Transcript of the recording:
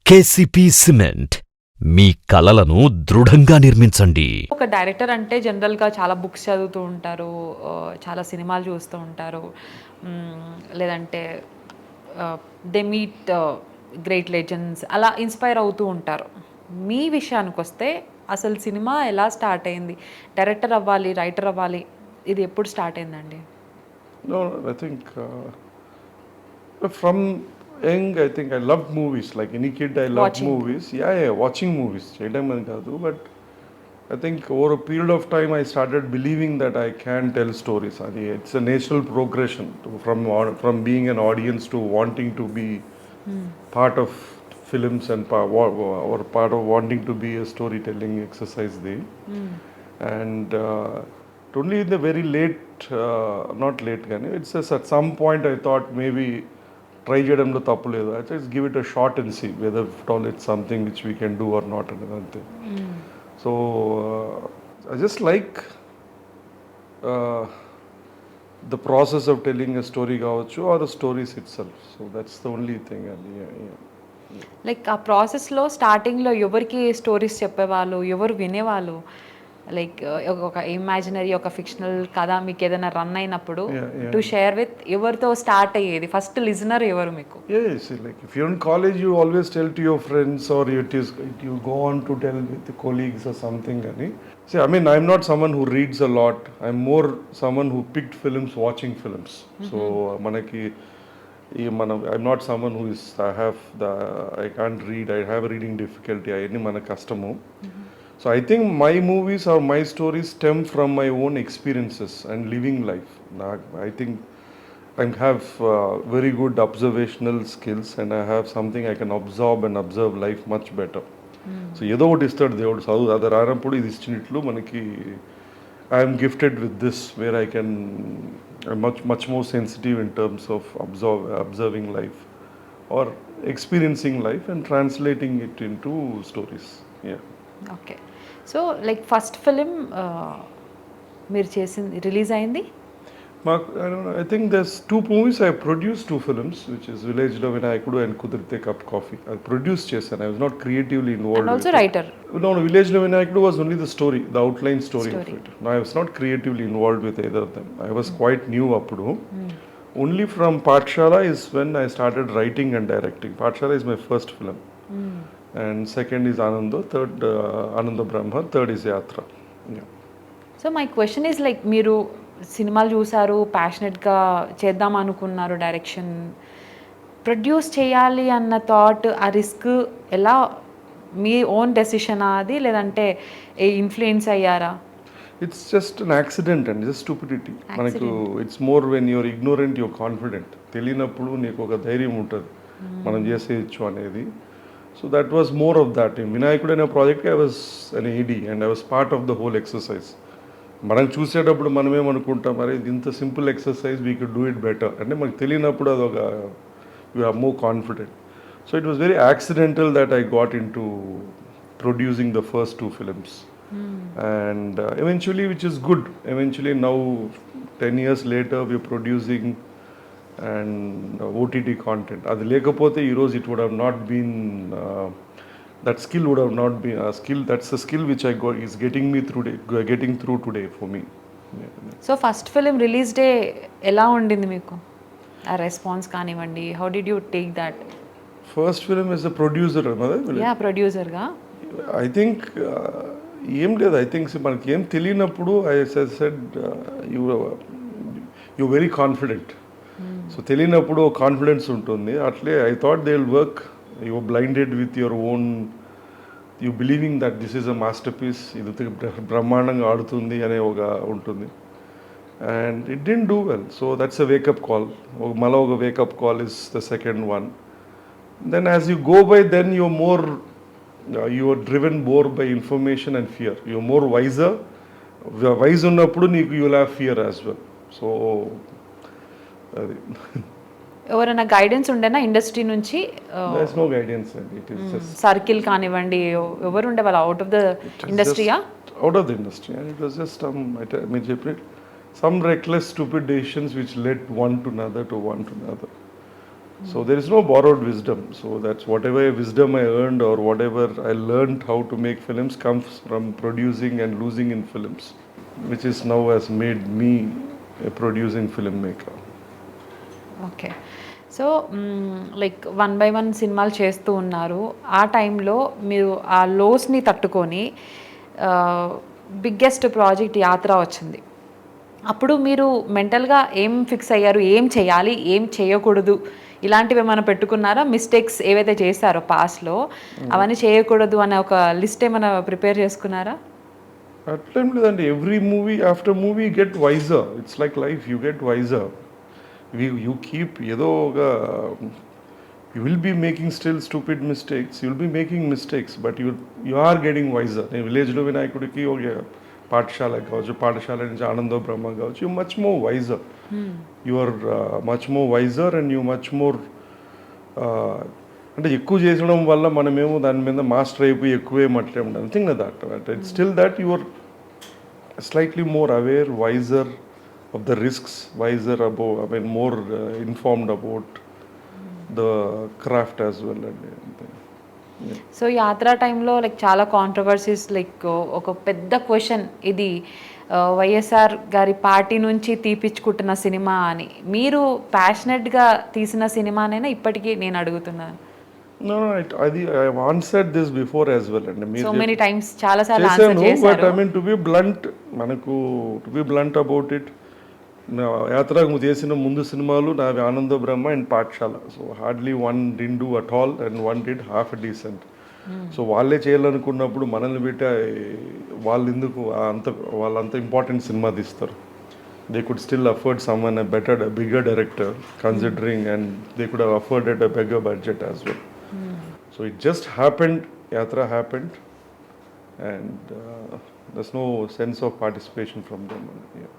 KCP cement మీ కలలను దృఢంగా నిర్మించండి. ఒక డైరెక్టర్ అంటే జనరల్గా చాలా బుక్స్ చదువుతూ ఉంటారు, చాలా సినిమాలు చూస్తూ ఉంటారు, లేదంటే దే మీట్ గ్రేట్ లెజెండ్స్, అలా ఇన్స్పైర్ అవుతూ ఉంటారు. మీ విషయానికి వస్తే అసలు సినిమా ఎలా స్టార్ట్ అయింది? డైరెక్టర్ అవ్వాలి, రైటర్ అవ్వాలి, ఇది ఎప్పుడు స్టార్ట్ అయిందండి? No, I think from young, I think I loved movies. Like any kid, I loved movies. Yeah, watching movies. Cheyadam ani kaadu, but I think over a period of time, I started believing that I can tell stories. It's a natural progression from being an audience to wanting to be part of films and or part of wanting to be a storytelling exercise there. And only in the very late, not late, it's just at some point I thought maybe try చేయడంలో తప్పు లేదు. I just give it a shot and see whether at all it's something which we can do or not. So I just like the process of telling a story కావచ్చు or the stories itself. So that's the only thing. Like ఆ ప్రాసెస్లో స్టార్టింగ్లో ఎవరికి stories చెప్పేవాళ్ళు, ఎవరు వినేవాళ్ళు? Like ఒక imaginary, ఒక ఫిక్షనల్ కథ మీకు ఏదైనా రన్ అయినప్పుడు టు షేర్ విత్, ఎవరితో స్టార్ట్ అయ్యేది? ఫస్ట్ లిజనర్ ఎవరు మీకు? Yes, like if you're in college, you always tell to your friends or you go on to tell with the colleagues or something. See, I mean, I'm not someone who reads a lot. I'm more someone who picked films watching films. So I'm not someone who is, I can't read, I have a reading difficulty. Any mana kastamu. So I think my movies or my stories stem from my own experiences and living life. I think I have very good observational skills and I have something I can absorb and observe life much better. So ఏదో ఒకటి ఇస్తాడు దేవుడు, చదువు అది రానప్పుడు ఇది ఇచ్చినట్లు మనకి I am gifted with this where I can, I'm much more sensitive in terms of observing life or experiencing life and translating it into stories. Yeah. Okay. So like first film మీరు చేసింది release అయింది? I think there's two movies. I produced two films, which is Village Love Vinaykudu and Kudirte Cup Coffee. I produced chesanu. I was not creatively involved. And also writer? No, Village Love Vinaykudu was only the story, the outline story of it. No, I was not creatively involved with either of them. I was quite new appudu. Only from Pathshala is when I started writing and directing. Pathshala is my first film. And second is Anando, third Ananda Brahma, third is Yatra. Yeah. So my question is like, మీరు సినిమాలు చూసారు, ప్యాషనెట్గా చేద్దాం అనుకున్నారు direction, produce చేయాలి అన్న thought, ఆ risk ఎలా, మీ own డెసిషనా అది, లేదంటే ఇన్ఫ్లుయెన్స్ అయ్యారా? It's just an accident and just stupidity. మనకు it's more when you're ignorant you're confident. తెలియనప్పుడు నీకు ఒక ధైర్యం ఉంటుంది మనం చేసేయచ్చు అనేది. So that was more of that. In Vinaykudu అనే ప్రాజెక్ట్కి I was an AD and I was part of the whole exercise. మనం చూసేటప్పుడు మనమేమనుకుంటాం, మరి ఇంత simple exercise we could do it better అంటే మనకు తెలియనప్పుడు అదొక you are more confident. So it was very accidental that I got into producing the first two films and eventually, which is good. Eventually now 10 years later we are producing and OTT content. అది లేకపోతే ఈరోజు it would have not been that skill would have not been a skill. That's a skill which I got is getting through today for me. So first film release day ఎలా ఉండింది మీకు? ఆ response కానివ్వండి, how did you take that? First film is a producer అన్నది. Yeah, ప్రొడ్యూసర్గా I think ఏం లేదు. I think మనకి ఏం తెలియనప్పుడు I said you very confident. So తెలియనప్పుడు కాన్ఫిడెన్స్ ఉంటుంది. అట్లే I thought they will work. You are blinded with your own, you believing that this is a masterpiece, ఇది బ్రహ్మాండంగా ఆడుతుంది అనే ఒక ఉంటుంది. And it didn't do well. So that's a wake up call. మళ్ళీ ఒక wake up call is the second one. Then as you go by then you're more you are driven more by information and fear. You are more wiser. Wise ఉన్నప్పుడు నీకు you will have fear as well. So అది ఎవరైనా guidance ఉండేనా industry నుంచి? there is no guidance and it is just circle కానివ్వండి, ఎవరు ఉండే వాళ్ళు అవుట్ ఆఫ్ ద ఇండస్ట్రీయా? out of the industry, and it was just మీరు చెప్పినట్టు some reckless stupid decisions which led one to another. So there is no borrowed wisdom. So that's whatever wisdom I earned or whatever I learned how to make films comes from producing and losing in films, which is now has made me a producing filmmaker. Okay. So like 1 by 1 సినిమాలు చేస్తూ ఉన్నారు. ఆ టైంలో మీరు ఆ లోస్‌ని తట్టుకొని biggest project 'యాత్ర' వచ్చింది. అప్పుడు మీరు మెంటల్‌గా ఏం ఫిక్స్ అయ్యారు? ఏం చేయాలి? ఏం చేయకూడదు? ఇలాంటివి ఏమైనా పెట్టుకున్నారా? మిస్టేక్స్ ఏవైతే చేశారో పాస్ట్‌లో అవన్నీ చేయకూడదు అనే ఒక లిస్ట్ ఏమైనా ప్రిపేర్ చేసుకున్నారా? అట్లేం లేదండి. Every movie after movie get wiser. It's like life, you get wiser. You keep ఏదో ఒక you will be making still stupid mistakes, you will be making mistakes, but you are getting wiser. నేను విలేజ్లో వినాయకుడికి ఒక పాఠశాల కావచ్చు, పాఠశాల నుంచి ఆనందో బ్రహ్మ కావచ్చు, you much more wiser. You are much more wiser and you much more అంటే ఎక్కువ చేసడం వల్ల మనమేమో దాని మీద మాస్టర్ అయిపోయి ఎక్కువే అట్లే ఉండదు. Think that it's still that you are slightly more aware, wiser of the risks, wiser about, I mean more informed about the craft as well. So 'యాత్ర' టైంలో లైక్ చాలా కాంట్రవర్సీస్, లైక్ ఒక పెద్ద క్వశ్చన్ ఇది, వైఎస్ఆర్ గారి పార్టీ నుంచి తీపిచ్చుకుంటున్న cinema అని. మీరు ప్యాషనెట్గా తీసిన సినిమానైనా ఇప్పటికీ నేను అడుగుతున్నాను. No, I have answered this before as well. And so many times చాలా సార్లు ఆన్సర్ చేశారు. But I mean to be blunt about it, యాత్రకు చేసిన ముందు సినిమాలు నావి Anando Brahma and Paathshaala. So hardly one did do at all and one did half decent. So వాళ్ళే చేయాలనుకున్నప్పుడు మనల్ని పెట్టి వాళ్ళు ఎందుకు వాళ్ళంత ఇంపార్టెంట్ సినిమా తీస్తారు? They could still afford someone a better, bigger director considering, and they could have afforded a bigger budget as well. So it just happened, Yatra happened, and there's no sense of participation from them. Yeah.